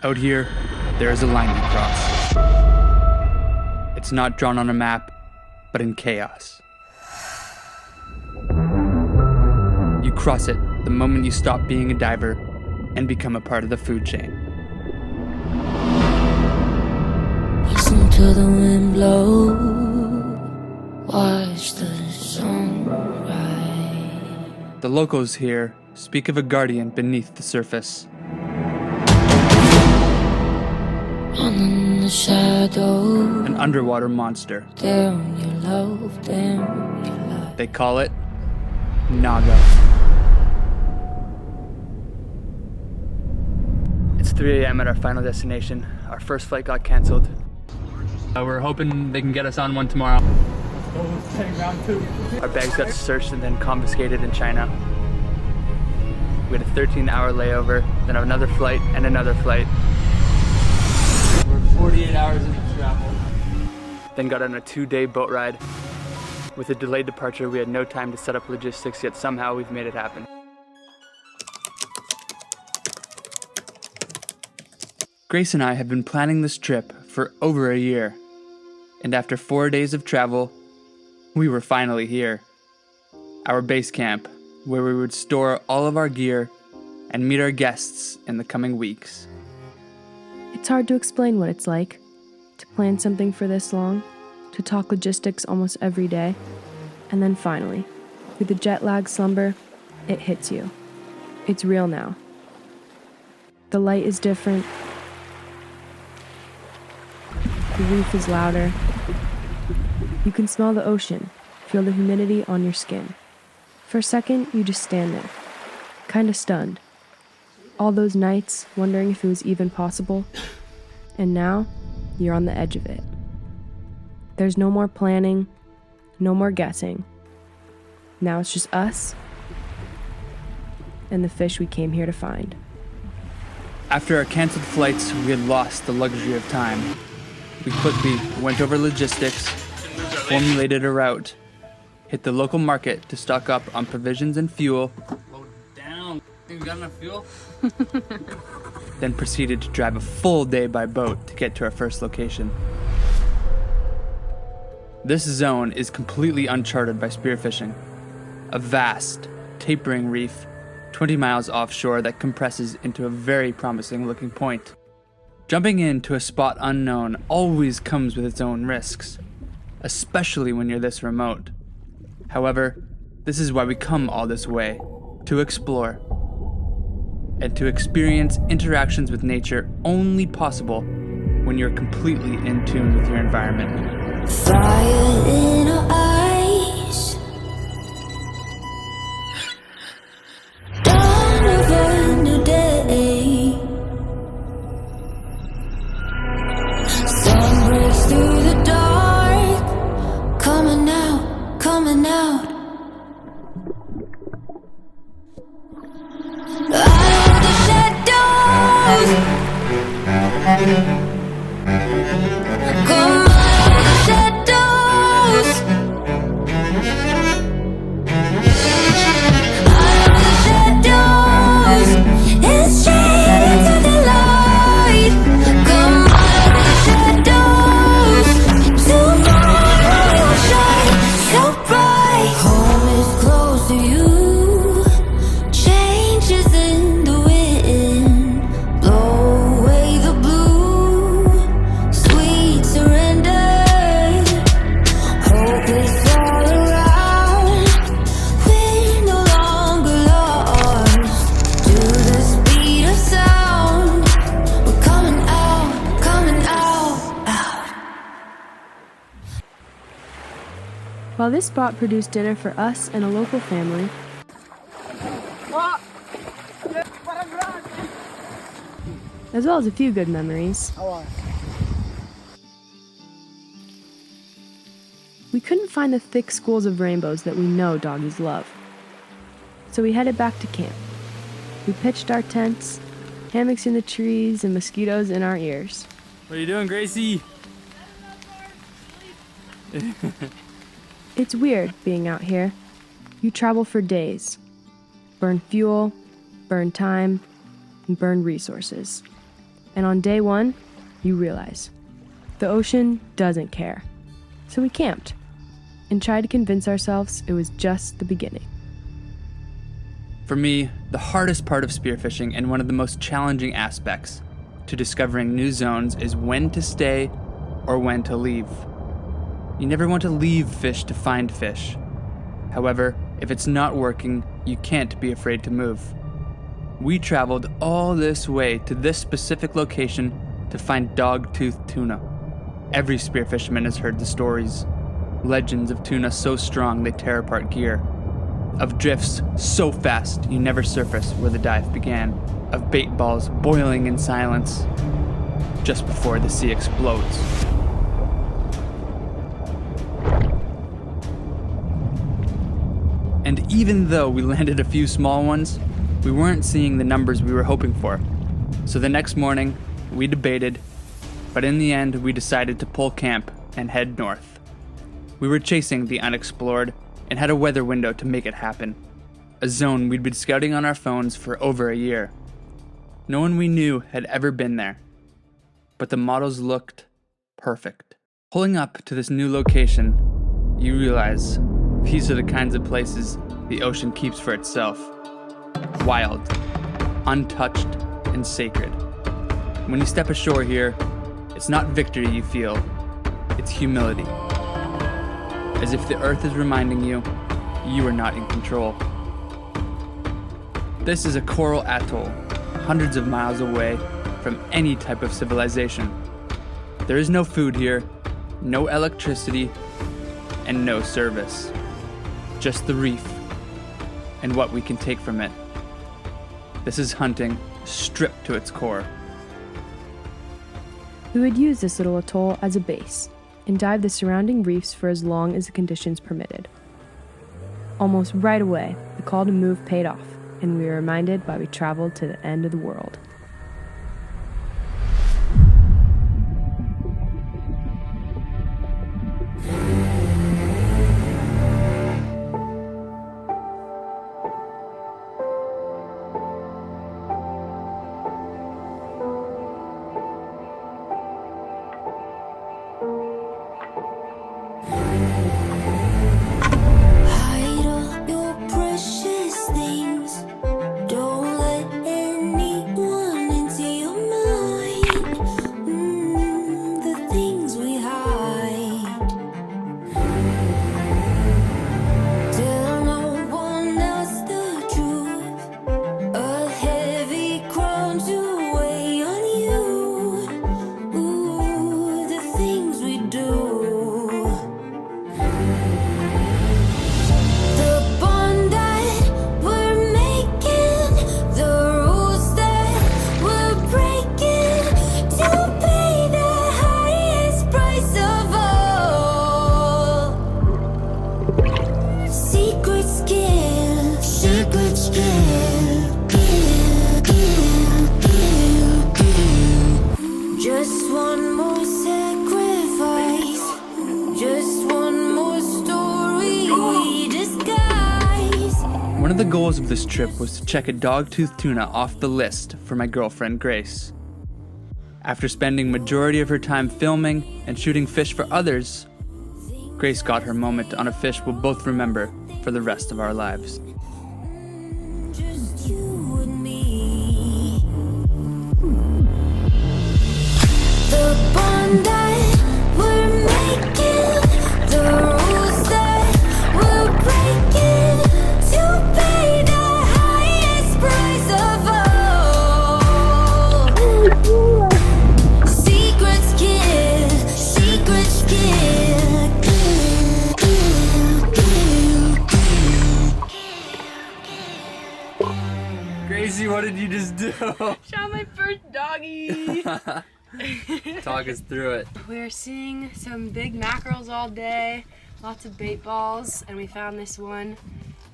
Out here, there is a line you cross. It's not drawn on a map, but in chaos. You cross it the moment you stop being a diver and become a part of the food chain. Listen to the wind blow, watch the sun rise. The locals here speak of a guardian beneath the surface. In the shadow, An underwater monster. damn your love, damn your love. They call it Nago. It's 3 a.m. at our final destination. Our first flight got canceled. We're hoping they can get us on one tomorrow. Our bags got searched and then confiscated in China. We had a 13-hour layover, then another flight and another flight. We're 48 hours into travel. Then got on a 2-day boat ride. With a delayed departure, we had no time to set up logistics, yet somehow we've made it happen. Grace and I have been planning this trip for over a year. And after 4 days of travel, we were finally here. Our base camp, where we would store all of our gear and meet our guests in the coming weeks. It's hard to explain what it's like to plan something for this long, to talk logistics almost every day, and then finally, through the jet lag slumber, it hits you. It's real now. The light is different. The reef is louder. You can smell the ocean, feel the humidity on your skin. For a second, you just stand there, kinda stunned. All those nights, wondering if it was even possible. And now, you're on the edge of it. There's no more planning, no more guessing. Now it's just us and the fish we came here to find. After our canceled flights, we had lost the luxury of time. We quickly went over logistics, formulated a route, hit the local market to stock up on provisions and fuel, Load down. You got enough fuel? then proceeded to drive a full day by boat to get to our first location. This zone is completely uncharted by spearfishing. A vast, tapering reef 20 miles offshore that compresses into a very promising looking point. Jumping into a spot unknown always comes with its own risks, especially when you're this remote. However, this is why we come all this way, to explore, and to experience interactions with nature only possible when you're completely in tune with your environment. Fire in our eyes, dawn of a new day. Sun breaks through the dark, coming out, coming out. Out of the shadows, come out of the shadows. Out of the shadows, it's straight into the light. Come out of the shadows, tomorrow will shine so bright. Home is close to you, changes in the wind, blow away the blue, sweet surrender. Hope is all around, we're no longer lost to the speed of sound. We're coming out, out. While this spot produced dinner for us and a local family, as well as a few good memories, we couldn't find the thick schools of rainbows that we know doggies love. So we headed back to camp. We pitched our tents, hammocks in the trees and mosquitoes in our ears. What are you doing, Gracie? It's weird being out here. You travel for days, burn fuel, burn time, and burn resources. And on day one, you realize the ocean doesn't care. So we camped and tried to convince ourselves it was just the beginning. For me, the hardest part of spearfishing and one of the most challenging aspects to discovering new zones is when to stay or when to leave. You never want to leave fish to find fish. However, if it's not working, you can't be afraid to move. We traveled all this way to this specific location to find Dogtooth Tuna. Every spearfisherman has heard the stories. Legends of tuna so strong they tear apart gear. Of drifts so fast you never surface where the dive began. Of bait balls boiling in silence just before the sea explodes. And even though we landed a few small ones, we weren't seeing the numbers we were hoping for. So the next morning, we debated, but in the end, we decided to pull camp and head north. We were chasing the unexplored and had a weather window to make it happen. A zone we'd been scouting on our phones for over a year. No one we knew had ever been there, but the models looked perfect. Pulling up to this new location, you realize these are the kinds of places the ocean keeps for itself. Wild, untouched, and sacred. When you step ashore here, it's not victory you feel, it's humility. As if the earth is reminding you, you are not in control. This is a coral atoll, hundreds of miles away from any type of civilization. There is no food here, no electricity, and no service. Just the reef, and what we can take from it. This is hunting, stripped to its core. We would use this little atoll as a base and dive the surrounding reefs for as long as the conditions permitted. Almost right away, the call to move paid off, and we were reminded why we traveled to the end of the world. Hide all your precious things. Don't let anyone into your mind. The things we hide. Tell no one else the truth. A heavy crown to weigh on you. Ooh, the things we do. The bond that we're making, the rules that we're breaking, to pay the highest price of all. Secret skill, secret skill. Just one more sacrifice, just one more story we disguise. One of the goals of this trip was to check a dogtooth tuna off the list for my girlfriend Grace. After spending majority of her time filming and shooting fish for others, Grace got her moment on a fish we'll both remember for the rest of our lives. Just you and me. The bond that we're making, the rules that we're breaking, to pay the highest price of all. Secret skill, secret skill. Gracie, what did you just do? Shot my first doggy! Talk us through it. We were seeing some big mackerels all day, lots of bait balls, and we found this one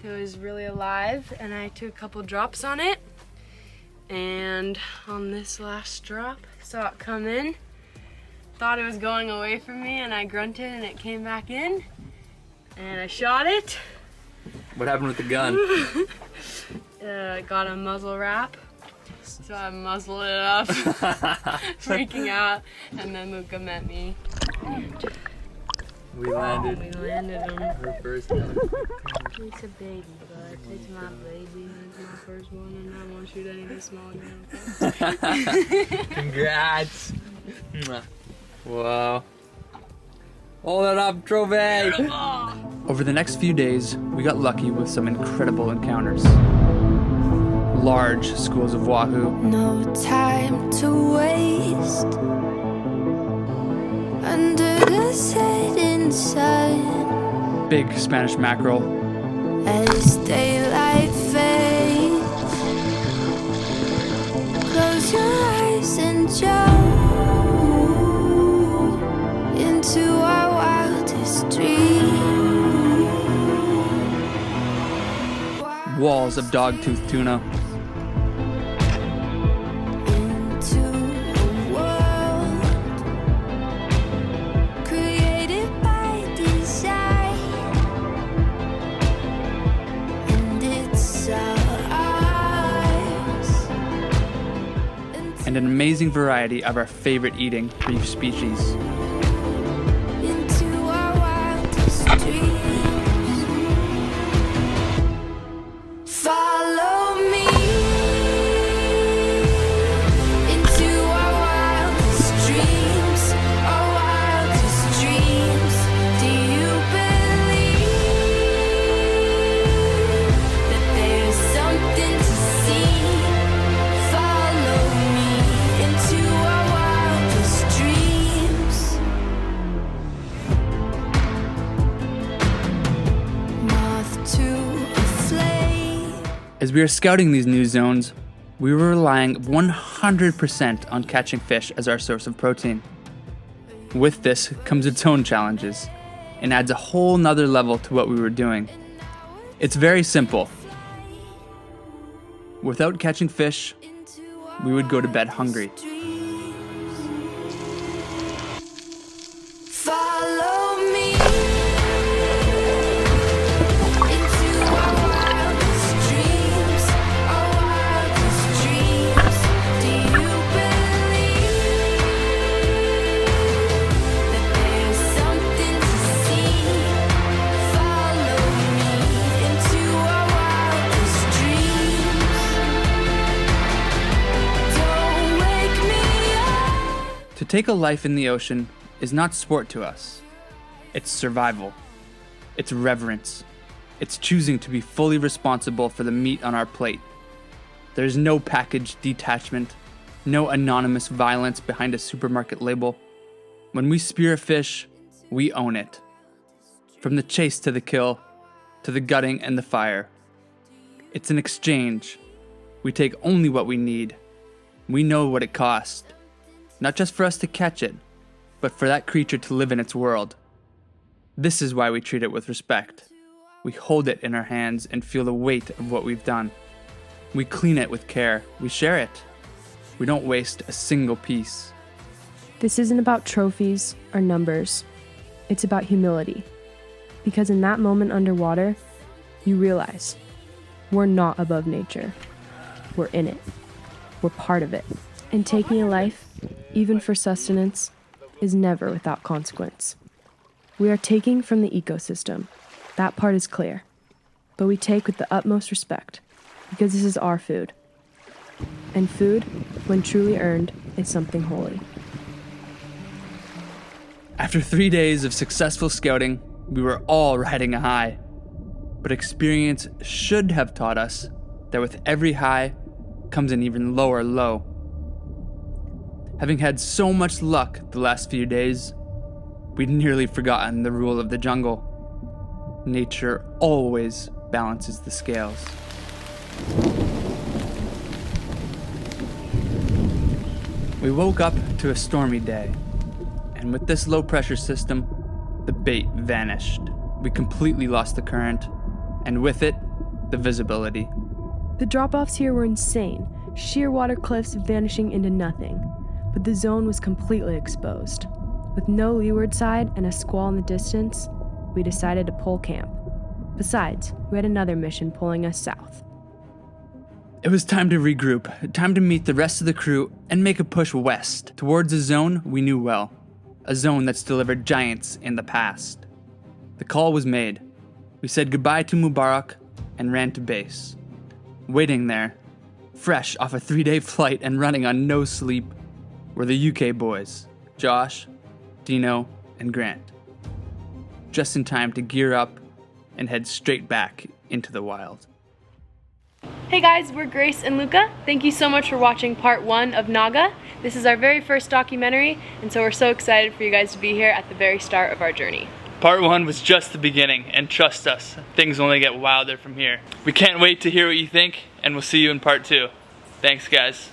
that was really alive, and I took a couple drops on it. And on this last drop, saw it come in, thought it was going away from me, and I grunted and it came back in, and I shot it. What happened with the gun? Got a muzzle wrap, So I muzzled it up, freaking out, and then Luca met me. We landed We landed him. our first one. It's a baby, bud. It's my baby. It's my first one, and I won't shoot anything small again. Congrats. Wow. Hold it up, trophy. Over the next few days, we got lucky with some incredible encounters. Large schools of wahoo, No time to waste under the setting sun big Spanish mackerel, as daylight fades. Close your eyes and jump into our wildest dreams. walls of Dogtooth Tuna, Into a world created by design, and it's ours. and an amazing variety of our favorite eating reef species. Into our wildest dreams. Follow me into our wildest dreams, our wildest dreams. Do you believe that there's something to see? Follow me into our wildest dreams. Moth to a flame. As we were scouting these new zones, we were relying 100% on catching fish as our source of protein. With this comes its own challenges, and adds a whole nother level to what we were doing. It's very simple. Without catching fish, we would go to bed hungry. Follow me into our wildest dreams, our wildest dreams. Do you believe that there's something to see? Follow me into our wildest dreams. Don't wake me up. To take a life in the ocean is not sport to us. It's survival. It's reverence. It's choosing to be fully responsible for the meat on our plate. There's no package detachment, no anonymous violence behind a supermarket label. When we spear a fish, we own it. From the chase to the kill, to the gutting and the fire. It's an exchange. We take only what we need. We know what it cost. Not just for us to catch it, but for that creature to live in its world. This is why we treat it with respect. We hold it in our hands and feel the weight of what we've done. We clean it with care. We share it. We don't waste a single piece. This isn't about trophies or numbers. It's about humility. Because in that moment underwater, you realize we're not above nature. We're in it. We're part of it. And taking a life, even for sustenance, is never without consequence. We are taking from the ecosystem. That part is clear. But we take with the utmost respect, because this is our food. And food, when truly earned, is something holy. After 3 days of successful scouting, we were all riding a high. But experience should have taught us that with every high comes an even lower low. Having had so much luck the last few days, we'd nearly forgotten the rule of the jungle. Nature always balances the scales. We woke up to a stormy day, and with this low pressure system, the bait vanished. We completely lost the current, and with it, the visibility. The drop-offs here were insane, sheer water cliffs vanishing into nothing. But the zone was completely exposed. With no leeward side and a squall in the distance, we decided to pull camp. Besides, we had another mission pulling us south. It was time to regroup, time to meet the rest of the crew and make a push west, towards a zone we knew well, a zone that's delivered giants in the past. The call was made. We said goodbye to Mubarak and ran to base. Waiting there, fresh off a 3-day flight and running on no sleep, were the UK boys, Josh, Dino, and Grant. Just in time to gear up and head straight back into the wild. Hey guys, we're Grace and Luca. Thank you so much for watching part 1 of Naga. This is our very first documentary, and so we're so excited for you guys to be here at the very start of our journey. Part 1 was just the beginning, and trust us, things only get wilder from here. We can't wait to hear what you think, and we'll see you in part 2. Thanks guys.